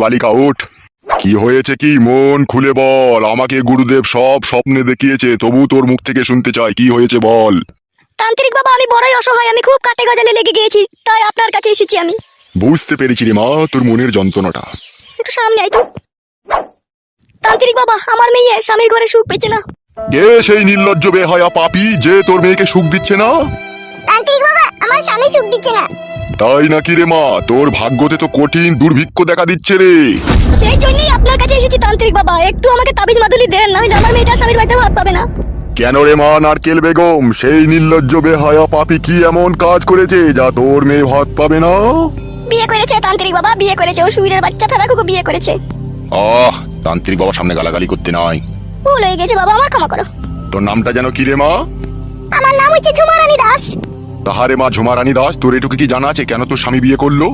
বালিকা ওঠ। কি হয়েছে কি, মন খুলে বল। আমাকে গুরুদেব সব স্বপ্নে দেখিয়েছে, তবু তোর মুখ থেকে শুনতে চাই কি হয়েছে বল। তান্ত্রিক বাবা, আমি বড়ই অসহায়, আমি খুব কাটে গজালে লেগে গিয়েছি, তাই আপনার কাছে এসেছি আমি। বুঝতে পেরেছি রে মা তোর মনের যন্ত্রণাটা। একটু সামনে আয় তো। তান্ত্রিক বাবা, আমার মেয়ে স্বামীর ঘরে সুখ পেয়েছে না। কে সেই নির্লজ্জ বেহায়া পাপী যে তোর মেয়েকে সুখ দিচ্ছে না? তান্ত্রিক বাবা, আমার স্বামী সুখ দিচ্ছে না। তাই নাকি রে মা? তোর ভাগ্যতে তো কঠিন দুর্ভিক্ষ দেখা দিচ্ছে রে। সেই জন্যই আপনার কাছে এসেছি তান্ত্রিক বাবা, একটু আমাকে তাবিজ মাদুলি দেন, নাহলে আমার মেয়েটা স্বামীর বাড়িতে ভাত পাবে না। কেন রে মা নারকেল বেগম, সেই নির্লজ্জ বেহায়া পাপী কি এমন কাজ করেছে যা তোর মেয়ে ভাত পাবে না? বিয়ে করেছে তান্ত্রিক বাবা, বিয়ে করেছে, ও সুইরের বাচ্চা ফেরাকুকে বিয়ে করেছে। তান্ত্রিক বাবার সামনে গালাগালি করতে নাই। ভুল হয়ে গেছে বাবা, আমার ক্ষমা করো। তোর নামটা যেন কি রে মা? আমার নাম হচ্ছে ঝুমারানী দাস। তাহারে মা ঝুমারানী দাস, তোর এটুকু কি জানা আছে কেন তোর স্বামী বিয়ে করলো?